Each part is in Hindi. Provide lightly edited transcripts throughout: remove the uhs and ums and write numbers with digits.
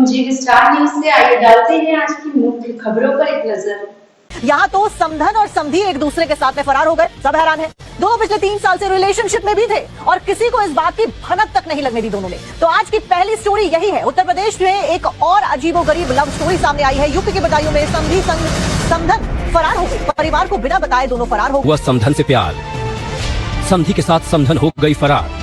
पूंजी स्टार न्यूज से आइए डालते हैं आज की मुख्य खबरों पर एक नजर। यहाँ तो समधन और समधी एक दूसरे के साथ में फरार हो गए। सब हैरान है। दोनों पिछले 3 साल से रिलेशनशिप में भी थे और किसी को इस बात की भनक तक नहीं लगने दी दोनों ने। तो आज की पहली स्टोरी यही है। उत्तर प्रदेश में एक और अजीबोगरीब लव स्टोरी सामने आई है। यूपी के बदायूं में समधी समधन फरार हो गई। परिवार को बिना बताए दोनों फरार हो गए। हुआ समधन से प्यार, समधी के साथ समधन हो गई फरार।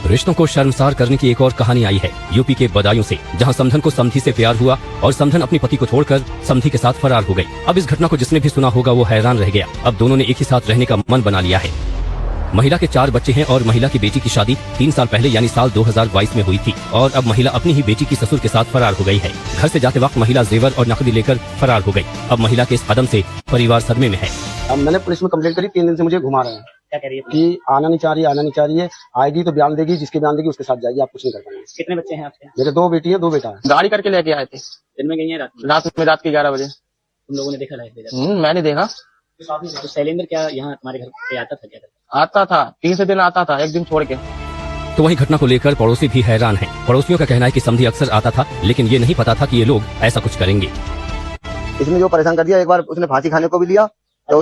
रिश्तों को शर्मसार करने की एक और कहानी आई है यूपी के बदायूं से, जहां समधन को समधी से प्यार हुआ और समधन अपनी पति को छोड़कर समधी के साथ फरार हो गई। अब इस घटना को जिसने भी सुना होगा वो हैरान रह गया। अब दोनों ने एक ही साथ रहने का मन बना लिया है। महिला के 4 बच्चे हैं और महिला की बेटी की शादी 3 साल पहले यानी साल 2022 में हुई थी और अब महिला अपनी ही बेटी की ससुर के साथ फरार हो गई है। घर से जाते वक्त महिला जेवर और नकदी लेकर फरार हो गई। अब महिला के इस कदम से परिवार सदमे में है। अब मैंने पुलिस में कंप्लेंट करी, 3 दिन से मुझे घुमा रहे हैं। क्या कह रही है कि आना नहीं चाह रही है। आएगी तो बयान देगी, जिसके बयान देगी उसके साथ जाएगी, आप कुछ नहीं कर पाएंगे। कितने बच्चे हैं आपके? मेरे 2 बेटी है, 2 बेटा है। गाड़ी करके लेके आए थे। दिन में गई है रात के 11 बजे। तुम लोगों ने देखा लाइफ? मैंने देखा। तो शैलेंद्र क्या यहाँ तुम्हारे घर पे आता था? क्या करता? आता था, 3 दिन आता था, 1 दिन छोड़ के। तो वहीं घटना को लेकर पड़ोसी भी हैरान हैं। पड़ोसियों का कहना है कि समधी अक्सर आता था, लेकिन ये नहीं पता था कि ये लोग ऐसा कुछ करेंगे। इसने जो परेशान कर दिया, एक बार उसने फांसी खाने को भी लिया तो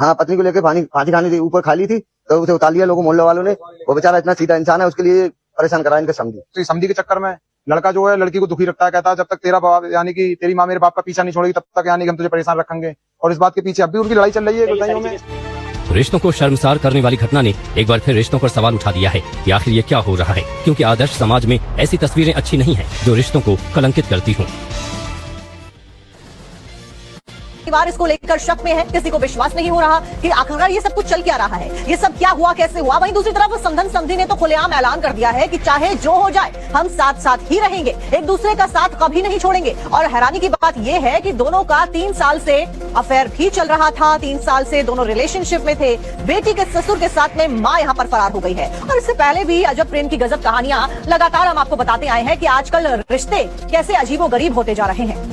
हाँ, पत्नी को लेकर फांसी खाने थी, ऊपर खा ली थी तो उसे उतार लिया लोगों मोहल्ले वालों ने। वो बेचारा इतना सीधा इंसान है, उसके लिए परेशान करा इनके समधी। तो समधी के चक्कर में लड़का जो है लड़की को दुखी रखता है, कहता है जब तक तेरा बाप यानी कि तेरी माँ मेरे बाप का पीछा नहीं छोड़ेगी तब तक यानी कि हम तुझे परेशान रखेंगे। और इस बात के पीछे अब भी उनकी लड़ाई चल रही है बदायूं में। रिश्तों को शर्मसार करने वाली घटना ने एक बार फिर रिश्तों पर सवाल उठा दिया है कि आखिर ये क्या हो रहा है, क्योंकि आदर्श समाज में ऐसी तस्वीरें अच्छी नहीं है जो रिश्तों को कलंकित करती हों। परिवार इसको लेकर शक में है। किसी को विश्वास नहीं हो रहा कि आखिरकार ये सब कुछ चल क्या रहा है, ये सब क्या हुआ, कैसे हुआ। वहीं दूसरी तरफ समधन समधी ने तो खुलेआम ऐलान कर दिया है कि चाहे जो हो जाए हम साथ साथ ही रहेंगे, एक दूसरे का साथ कभी नहीं छोड़ेंगे। और हैरानी की बात यह है कि दोनों का 3 साल से अफेयर भी चल रहा था। 3 साल से दोनों रिलेशनशिप में थे। बेटी के ससुर के साथ में माँ यहाँ पर फरार हो गई है। और इससे पहले भी अजब प्रेम की गजब कहानियां लगातार हम आपको बताते आए हैं कि आजकल रिश्ते कैसे अजीबोगरीब होते जा रहे हैं।